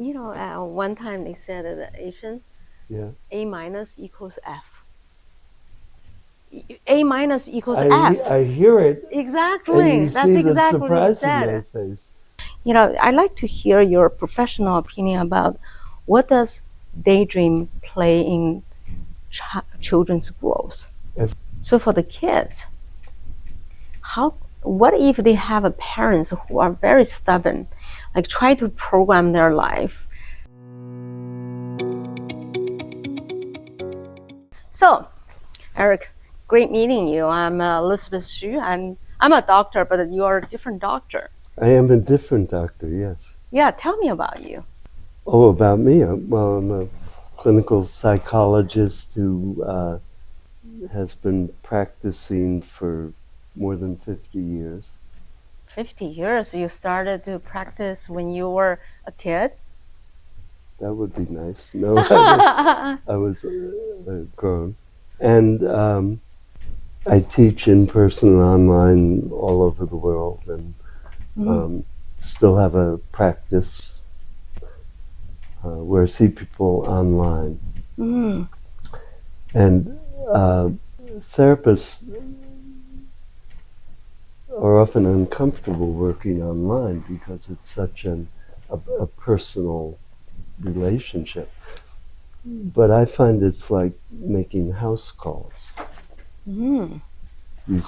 One time they said that Asian, A minus equals F. A minus equals F. I hear it. Exactly. That's exactly what you said. I'd like to hear your professional opinion about what does daydream play in children's growth. So for the kids, what if they have a parents who are very stubborn, like try to program their life? So, Eric, great meeting you. I'm Elizabeth Xu, and I'm a doctor, but you are a different doctor. I am a different doctor, yes. Yeah, tell me about you. Oh, about me? Well, I'm a clinical psychologist who has been practicing for more than 50 years. 50 years? You started to practice when you were a kid? That would be nice. No, I was grown. And I teach in person and online all over the world, and still have a practice where I see people online. And therapists are often uncomfortable working online because it's such a personal relationship. But I find it's like making house calls. You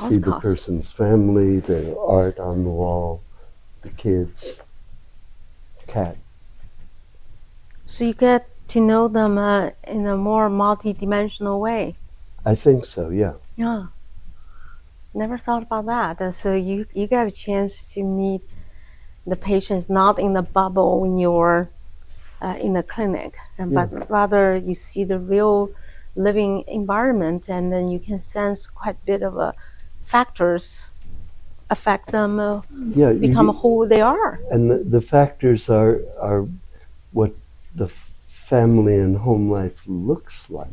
see the person's family, their art on the wall, the kids, cat. So you get to know them in a more multi-dimensional way. I think so, yeah. Yeah. Never thought about that. So you got a chance to meet the patients not in the bubble when you were in the clinic, but rather you see the real living environment, and then you can sense quite a bit of factors affect them become who they are. And the factors are what the family and home life looks like.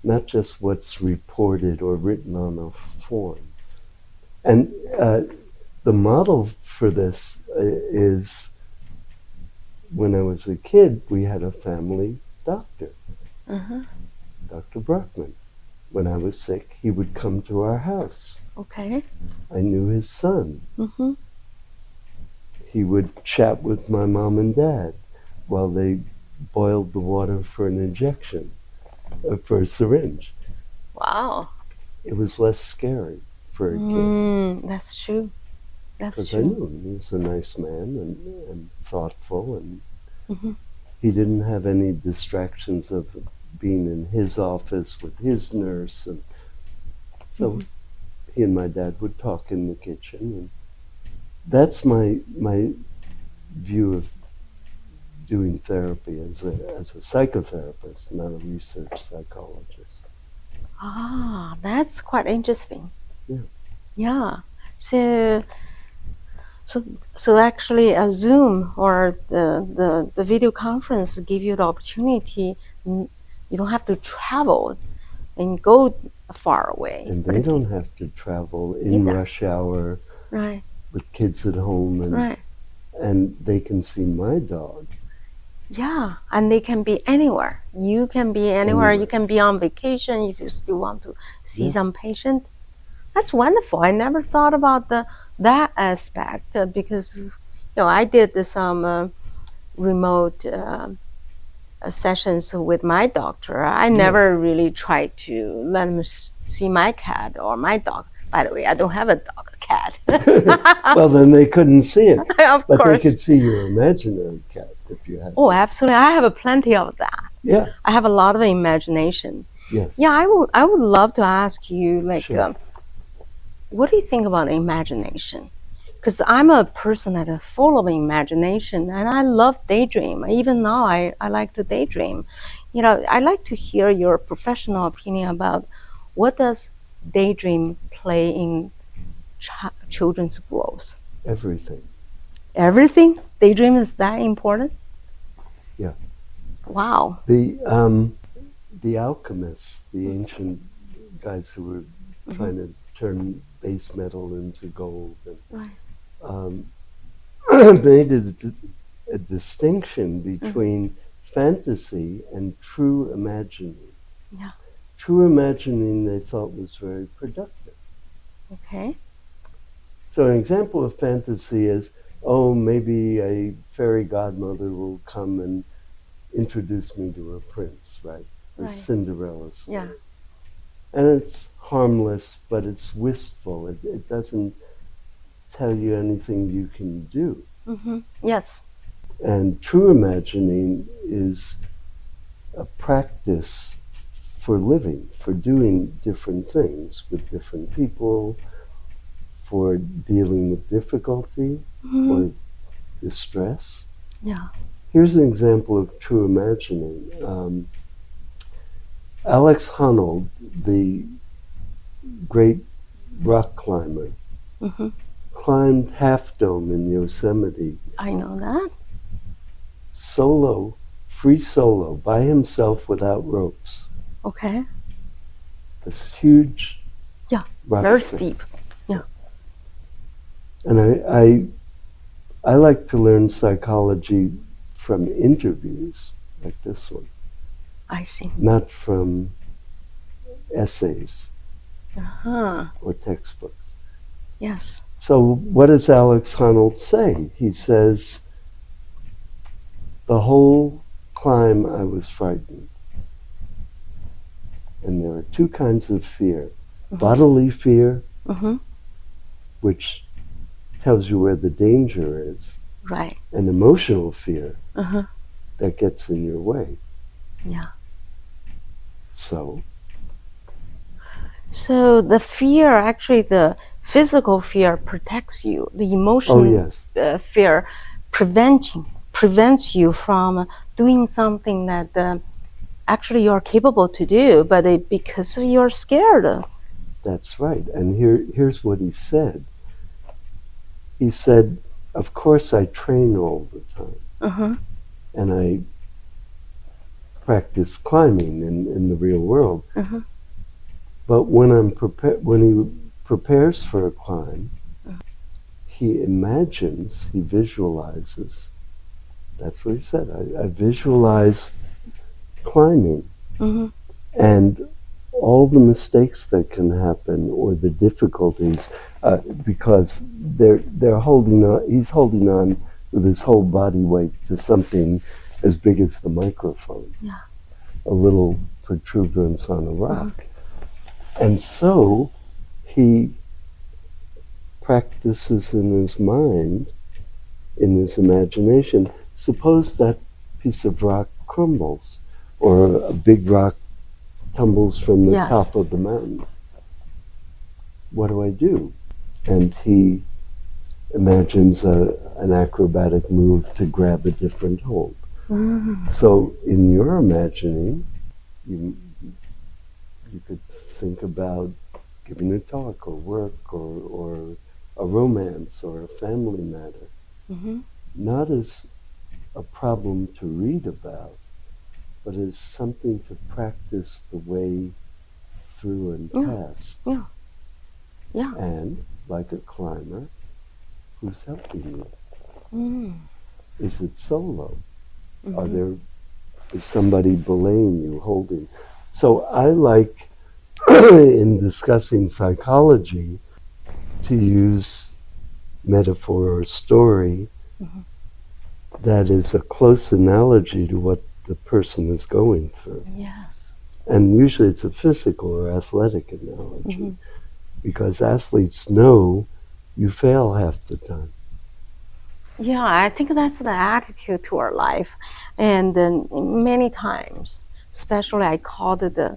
Not just what's reported or written on a form. And the model for this is, when I was a kid, we had a family doctor, Dr. Brockman. When I was sick, he would come to our house. Okay. I knew his son. He would chat with my mom and dad while they boiled the water for an injection. For a syringe. Wow. It was less scary for a kid. That's true. That's true. Because I knew him. He was a nice man and thoughtful, and he didn't have any distractions of being in his office with his nurse, and so he and my dad would talk in the kitchen, and that's my view of doing therapy as a psychotherapist, not a research psychologist. Ah, that's quite interesting. Yeah. Yeah. So actually a Zoom or the video conference give you the opportunity. You don't have to travel and go far away. And they don't have to travel in rush hour with kids at home, and they can see my dog. Yeah, and they can be anywhere. You can be anywhere. You can be on vacation if you still want to see some patient. That's wonderful. I never thought about that aspect because I did some remote sessions with my doctor. I never really tried to let him see my cat or my dog. By the way, I don't have a dog, a cat. Well, then they couldn't see it. Of but course. They could see your imaginary cat if you had. Oh, absolutely. I have plenty of that. Yeah. I have a lot of imagination. Yes. Yeah, I would love to ask you, what do you think about imagination? Because I'm a person that is full of imagination, and I love daydream. Even now, I like to daydream. I'd like to hear your professional opinion about what does daydream play in children's growth? Everything. Everything? Daydream is that important? Yeah. Wow. The alchemists, the ancient guys who were trying to turn base metal into gold, and made a distinction between fantasy and true imagining. Yeah. True imagining they thought was very productive. Okay. So an example of fantasy is, oh, maybe a fairy godmother will come and introduce me to a prince, right? A Right. Cinderella story. Yeah. And it's harmless, but it's wistful. It doesn't tell you anything you can do. Mm-hmm. Yes. And true imagining is a practice for living, for doing different things with different people, for dealing with difficulty or distress. Yeah. Here's an example of true imagining. Alex Honnold, the great rock climber, climbed Half Dome in Yosemite. I know that. Solo, free solo, by himself without ropes. Okay. This huge rock Very face. steep. Yeah. And I like to learn psychology from interviews like this one, I see. not from essays Uh-huh. or textbooks. Yes. So what does Alex Honnold say? He says, the whole climb I was frightened. And there are two kinds of fear. Bodily fear, which tells you where the danger is, Right. and emotional fear Uh-huh. that gets in your way. Yeah. So the fear, actually the physical fear protects you. The emotional fear prevents you from doing something that actually you're capable to do, but because you're scared. that's right. And here's what he said. He said, of course I train all the time. And I practice climbing in the real world. But when he prepares for a climb, he imagines, he visualizes. That's what he said. I visualize climbing. And all the mistakes that can happen or the difficulties, because they're holding on, he's holding on with his whole body weight to something as big as the microphone. Yeah. A little protuberance on a rock. And so he practices in his mind, in his imagination, suppose that piece of rock crumbles or a big rock tumbles from the top of the mountain. What do I do? And he imagines an acrobatic move to grab a different hold. So in your imagining, you could think about giving a talk or work or a romance or a family matter, not as a problem to read about, but as something to practice the way through and past. And like a climber, who's helping you? Is it solo? Is somebody belaying you, holding? So I like, in discussing psychology, to use metaphor or story that is a close analogy to what the person is going through. Yes. And usually it's a physical or athletic analogy, because athletes know you fail half the time. Yeah, I think that's the attitude to our life. And then many times, especially I called it the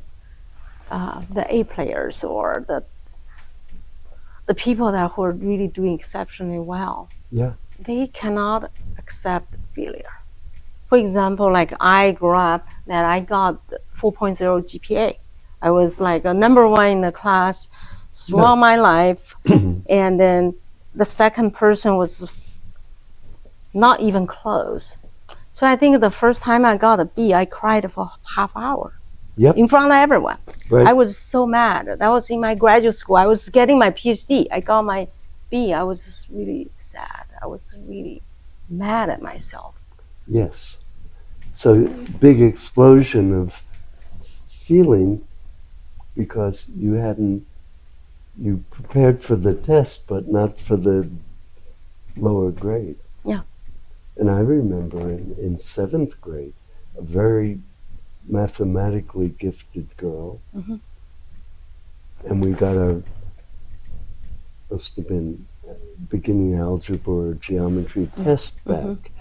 A players or the people who are really doing exceptionally well. Yeah. They cannot accept failure. For example, like I grew up that I got 4.0 GPA. I was like a number one in the class throughout my life. And then the second person was not even close. So I think the first time I got a B, I cried for half hour in front of everyone. Right. I was so mad. That was in my graduate school. I was getting my PhD. I got my B. I was really sad. I was really mad at myself. Yes. So big explosion of feeling because you prepared for the test, but not for the lower grade. Yeah. And I remember in 7th grade, a very mathematically gifted girl, Mhm. and we got must have been beginning algebra or geometry test back.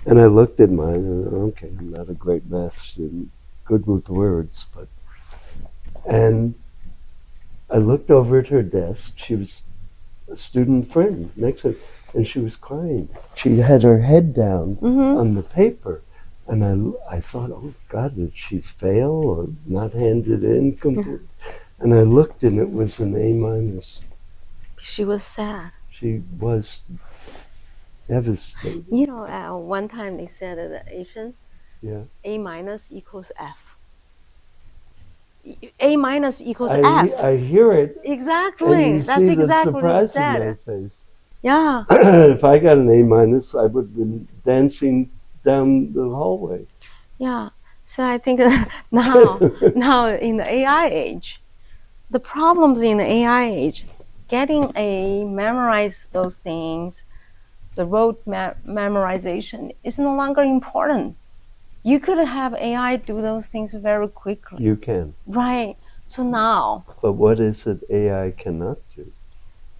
And I looked at mine and, okay, I'm not a great math student, good with words, and I looked over at her desk. She was a student friend next to her, and she was crying. She had her head down on the paper. And I thought, oh God, did she fail or not hand it in complete? And I looked and it was an A-. She was sad. She was devastated. You know, one time they said that Asian, Yeah. A- equals F. A- equals F. I hear it. Exactly. And you That's see the exactly what you surprise in my said. face. Yeah. If I got an A-, I would have been dancing down the hallway. Yeah. So I think now in the AI age, the problems in the AI age, getting memorize those things, the rote memorization is no longer important. You could have AI do those things very quickly. You can. Right. So now. But what is it AI cannot do?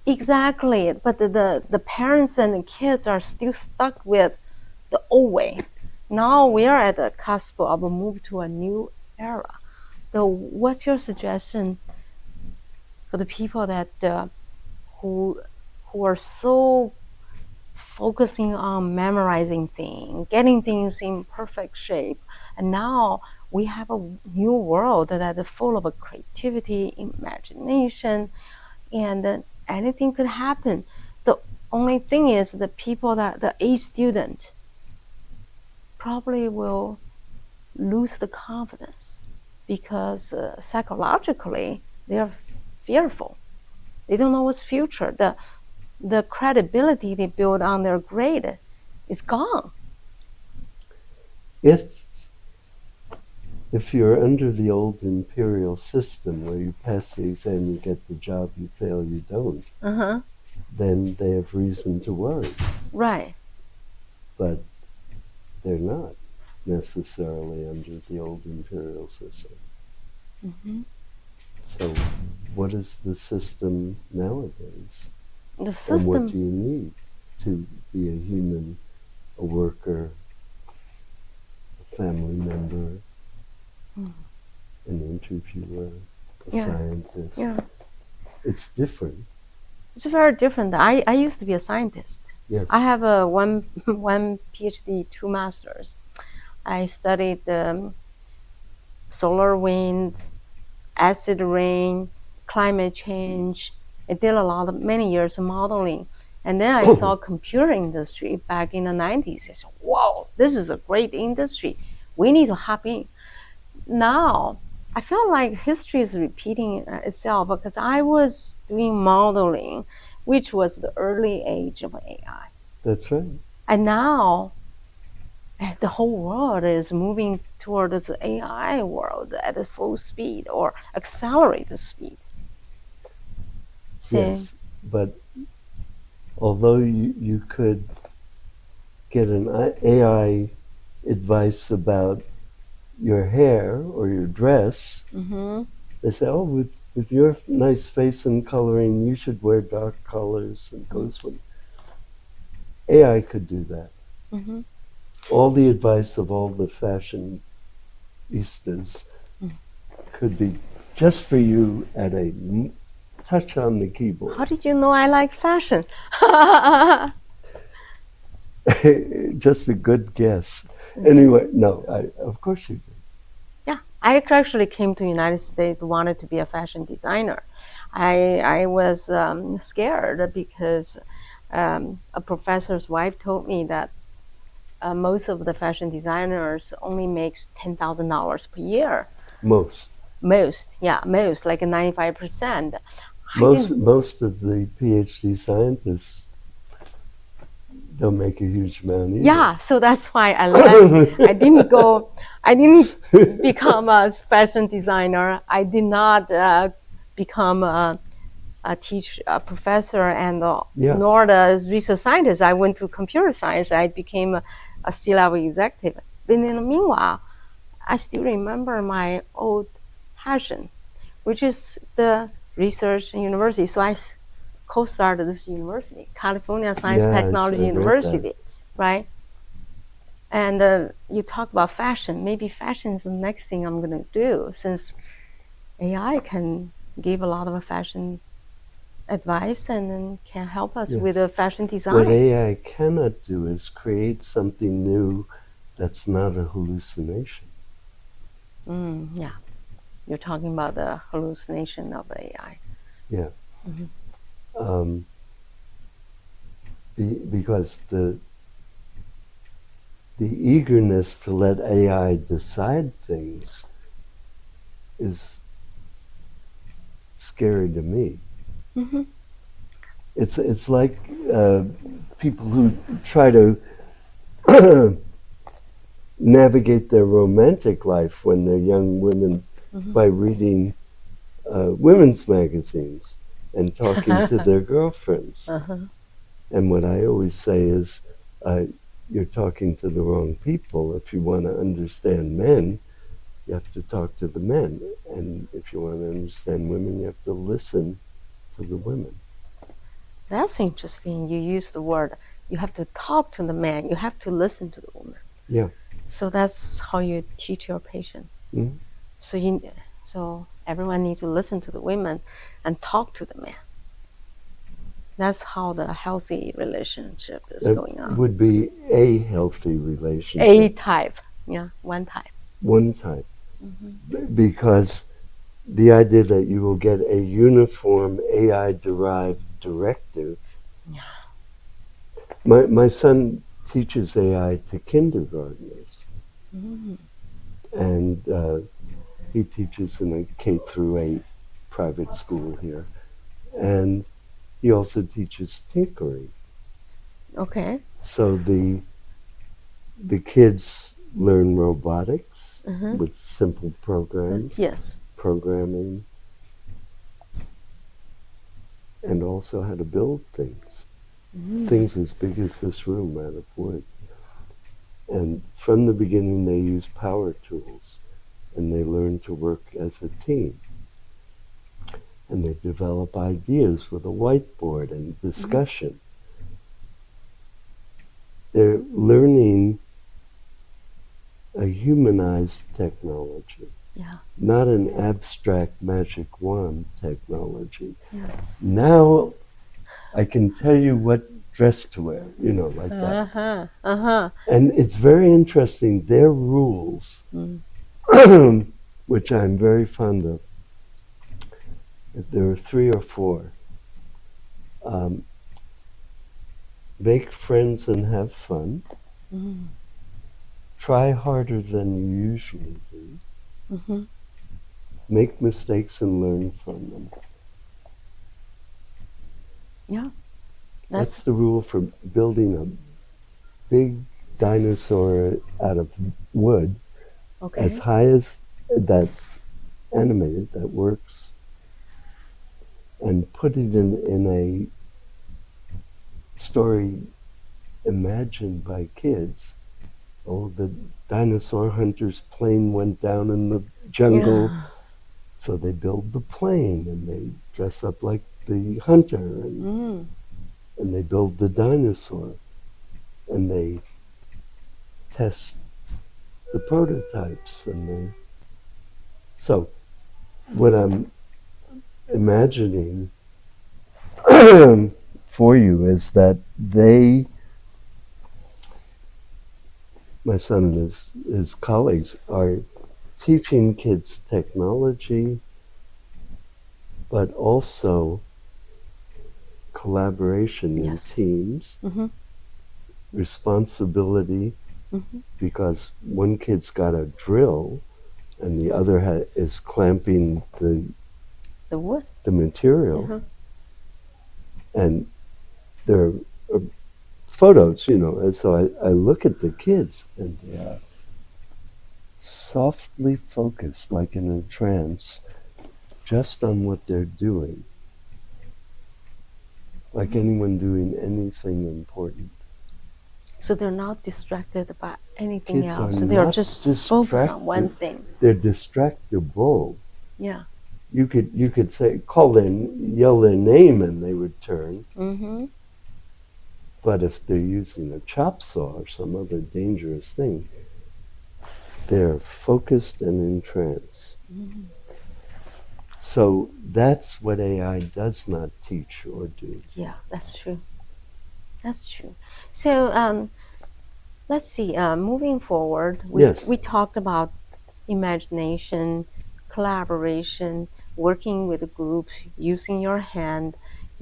Exactly. But the parents and the kids are still stuck with the old way. Now we are at the cusp of a move to a new era. So what's your suggestion for the people that who are so focusing on memorizing things, getting things in perfect shape, and now we have a new world that is full of creativity, imagination, and anything could happen. The only thing is the people that the A student probably will lose the confidence because psychologically they are fearful. They don't know what's future. The credibility they build on their grade is gone. If you're under the old imperial system where you pass the exam, you get the job, you fail, you don't, then they have reason to worry. Right. But they're not necessarily under the old imperial system. So what is the system nowadays? The system. And what do you need to be a human, a worker, a family member, an interviewer, a scientist? Yeah. It's different. It's very different. I used to be a scientist. Yes. I have one PhD, 2 masters. I studied solar wind, acid rain, climate change. I did many years of modeling. And then I saw computer industry back in the 90s. I said, whoa, this is a great industry. We need to hop in. Now, I feel like history is repeating itself because I was doing modeling, which was the early age of AI. That's right. And now, the whole world is moving towards the AI world at a full speed or accelerated speed. Yes, but although you could get an AI advice about your hair or your dress, they say, oh, with your nice face and coloring, you should wear dark colors and goes with. AI could do that. All the advice of all the fashionistas could be just for you at a touch on the keyboard. How did you know I like fashion? Just a good guess. Anyway, no, of course you did. Yeah, I actually came to the United States, wanted to be a fashion designer. I was scared because a professor's wife told me that most of the fashion designers only makes $10,000 per year. Most, like 95%. Most of the PhD scientists don't make a huge amount either. Yeah, so that's why I left. I didn't become a fashion designer. I did not become a professor, and nor the research scientist. I went to computer science. I became a C-level executive. But in the meanwhile, I still remember my old passion, which is the research and university. So I co-started this university, California Science Technology University, right? And you talk about fashion. Maybe fashion is the next thing I'm going to do, since AI can give a lot of fashion advice and then can help us with the fashion design. What AI cannot do is create something new that's not a hallucination. Yeah, you're talking about the hallucination of AI. Yeah. Because the eagerness to let AI decide things is scary to me. It's like people who try to navigate their romantic life when they're young women by reading women's magazines and talking to their girlfriends. And what I always say is, you're talking to the wrong people. If you want to understand men, you have to talk to the men. And if you want to understand women, you have to listen to the women. That's interesting. You use the word, you have to talk to the man, you have to listen to the woman. Yeah. So that's how you teach your patient. So everyone needs to listen to the women and talk to the man. That's how the healthy relationship is going on. It would be a healthy relationship. A type, one type. One type. Because the idea that you will get a uniform AI-derived directive. My son teaches AI to kindergartners. And he teaches in a K-8 private school here. And he also teaches tinkering. Okay. So the kids learn robotics with simple programs. Yes. Programming. And also how to build things. Things as big as this room out of wood. And from the beginning they use power tools. And they learn to work as a team. And they develop ideas with a whiteboard and discussion. They're learning a humanized technology, not an abstract magic wand technology. Now I can tell you what dress to wear, like that. And it's very interesting, their rules, which I'm very fond of. There are 3 or 4. Make friends and have fun. Try harder than you usually do. Make mistakes and learn from them. Yeah. That's the rule for building a big dinosaur out of wood. As high as that's animated, that works. And put it in a story imagined by kids. The dinosaur hunter's plane went down in the jungle, so they build the plane and they dress up like the hunter and they build the dinosaur and they test the prototypes so what I'm imagining for you is that my son and his colleagues are teaching kids technology, but also collaboration in teams, responsibility, because one kid's got a drill and the other is clamping the wood, the material. And there are photos, and so I look at the kids, and they are softly focused, like in a trance, just on what they're doing, like anyone doing anything important. So they're not distracted by anything Kids else. are They're not just focused on one thing. They're distractible. Yeah. You could say, yell their name, and they would turn. Mm-hmm. But if they're using a chop saw or some other dangerous thing, they're focused and in trance. Mm-hmm. So that's what AI does not teach or do. Yeah, that's true. That's true. So let's see. Moving forward, we talked about imagination, collaboration, working with groups, using your hand,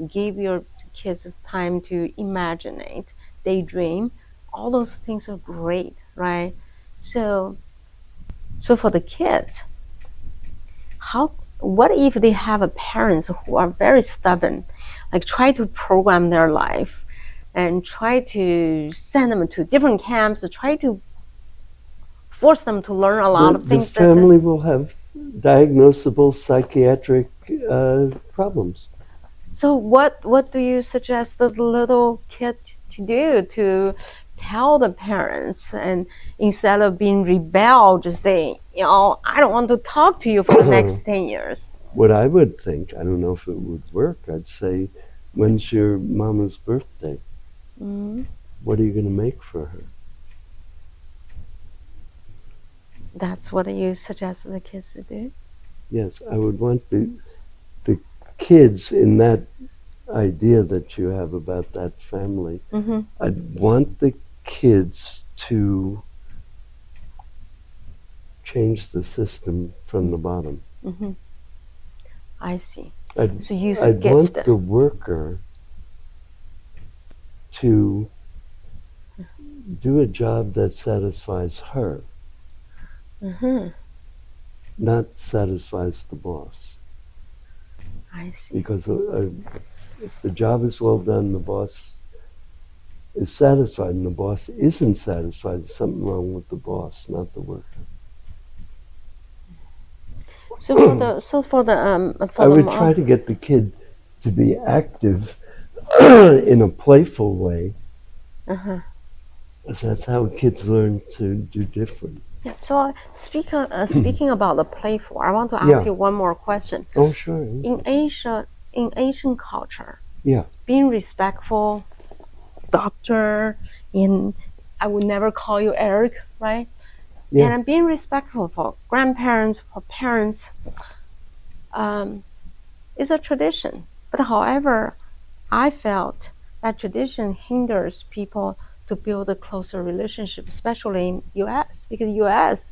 give your kids time to imaginate, daydream. All those things are great, right? So for the kids, what if they have parents who are very stubborn, like try to program their life and try to send them to different camps, try to force them to learn a lot of things? The family will have diagnosable psychiatric problems. So what do you suggest the little kid to do to tell the parents, and instead of being rebel, just say, I don't want to talk to you for the next 10 years? What I would think, I don't know if it would work, I'd say, when's your mama's birthday? Mm-hmm. What are you going to make for her? That's what you suggest the kids to do? Yes, I would want the kids in that idea that you have about that family. Mm-hmm. I'd want the kids to change the system from the bottom. Mm-hmm. I see. I'd want the worker to do a job that satisfies her, mm-hmm. not satisfies the boss. I see. Because if the job is well done, the boss is satisfied, and the boss isn't satisfied, there's something wrong with the boss, not the worker. So for the I would try to get the kid to be active in a playful way. Uh-huh. Because that's how kids learn to do different. Yeah. So speaking about the playful, I want to ask you one more question. Oh, sure. In Asian culture, yeah, being respectful, doctor, I would never call you Eric, right? Yeah. And being respectful for grandparents, for parents, is a tradition. But however, I felt that tradition hinders people to build a closer relationship, especially in U.S. Because U.S.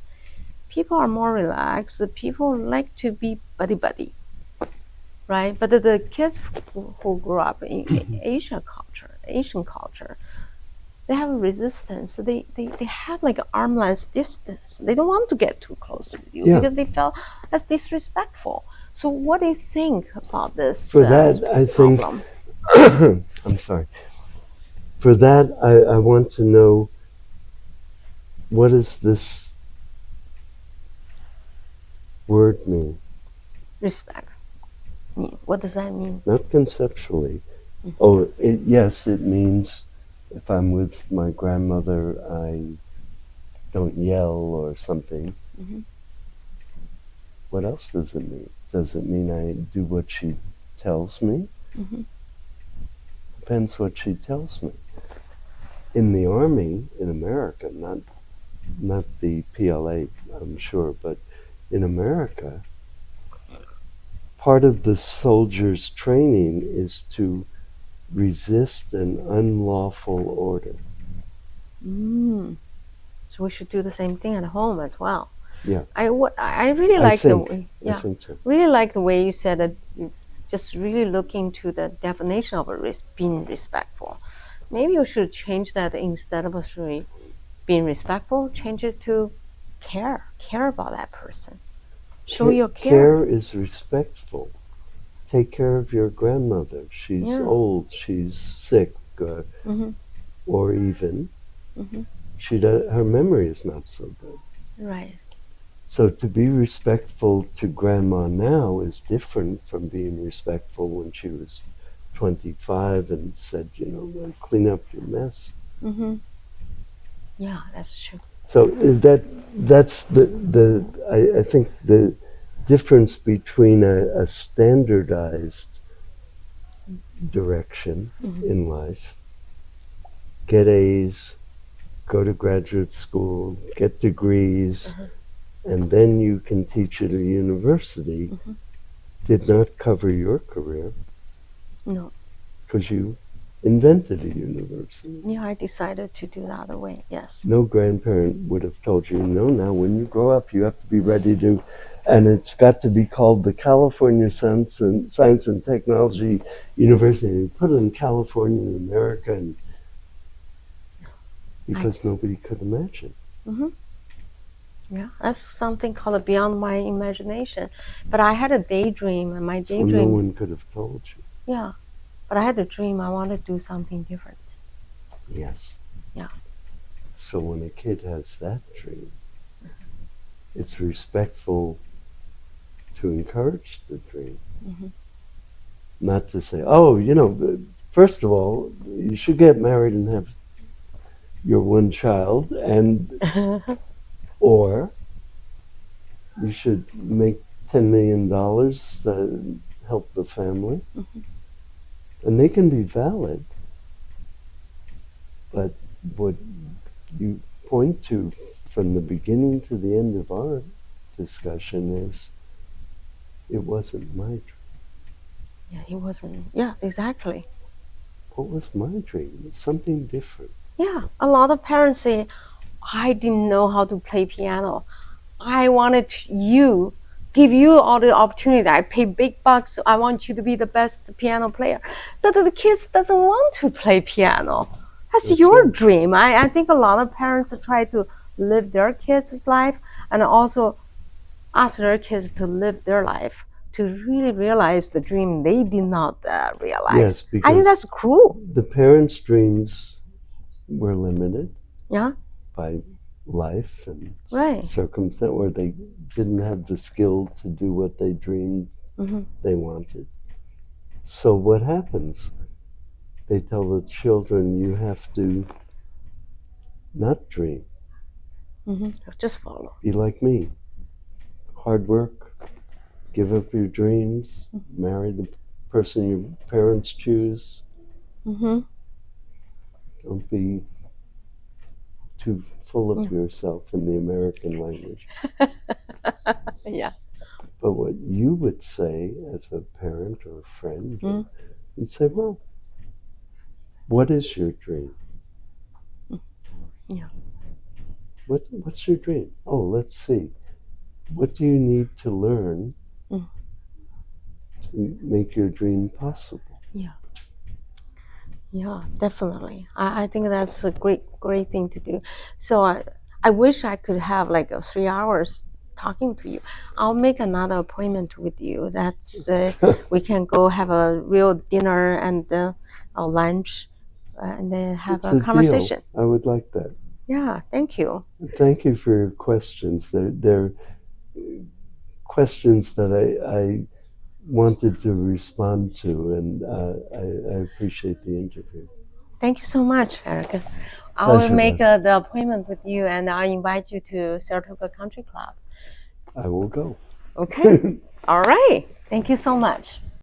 people are more relaxed. People like to be buddy-buddy, right? But the kids who grew up in Asian culture, they have a resistance. They have like an arm's length distance. They don't want to get too close with you because they felt that's disrespectful. So what do you think about this For that, I problem? think, I'm sorry. For that, I want to know, what does this word mean? Respect. What does that mean? Not conceptually. Mm-hmm. Yes, it means if I'm with my grandmother, I don't yell or something. Mm-hmm. What else does it mean? Does it mean I do what she tells me? Mm-hmm. Depends what she tells me. In the Army, in America, not the PLA, I'm sure, but in America, part of the soldier's training is to resist an unlawful order. So we should do the same thing at home as well. Yeah. I really like the way. Yeah. I think so. Really like the way you said that. You just really look into the definition of being respectful. Maybe you should change that instead of being respectful. Change it to care about that person. Show your care. Care is respectful. Take care of your grandmother. She's old. She's sick. or even Mm-hmm. her memory is not so good. Right. So to be respectful to grandma now is different from being respectful when she was 25 and said, clean up your mess. Mm-hmm. Yeah, that's true. So that's I think the difference between a standardized direction in life, get A's, go to graduate school, get degrees, and then you can teach at a university, did not cover your career. No. Because you invented a university. Yeah, I decided to do the other way, yes. No grandparent would have told you, now when you grow up, you have to be ready to, and it's got to be called the California Science and Technology University. You put it in California in America, and because nobody could imagine. Mm-hmm. Yeah, that's something called beyond my imagination. But I had a daydream, and my daydream... So no one could have told you. Yeah, but I had a dream. I wanted to do something different. Yes. Yeah. So when a kid has that dream, it's respectful to encourage the dream. Mm-hmm. Not to say, first of all, you should get married and have your one child, and or you should make $10 million to help the family. Mm-hmm. And they can be valid, but what you point to from the beginning to the end of our discussion is, it wasn't my dream. Yeah, it wasn't. Yeah, exactly. What was my dream? It's something different. Yeah, a lot of parents say, I didn't know how to play piano. I wanted to give you all the opportunity. I pay big bucks. I want you to be the best piano player. But the kids doesn't want to play piano. That's your dream. I think a lot of parents try to live their kids' life and also ask their kids to live their life to really realize the dream they did not realize. Yes, because I think that's cruel. The parents' dreams were limited. Yeah. By life and right. circumstance, where they didn't have the skill to do what they dreamed they wanted. So what happens? They tell the children, you have to not dream. Just follow. Be like me. Hard work, give up your dreams, marry the person your parents choose. Don't be too full of yourself in the American language. Yeah. But what you would say as a parent or a friend, you'd say, well, what is your dream? Yeah. What's your dream? Oh, let's see. What do you need to learn to make your dream possible? Yeah. Yeah, definitely. I think that's a great thing to do. So I wish I could have like 3 hours talking to you. I'll make another appointment with you. That's we can go have a real dinner and a lunch and then have a conversation. Deal. I would like that. Yeah, thank you. Thank you for your questions. They're questions that I wanted to respond to, and I appreciate the interview. Thank you so much, Erica. I will make the appointment with you, and I'll invite you to Saratoga Country Club. I will go. Okay. All right. Thank you so much.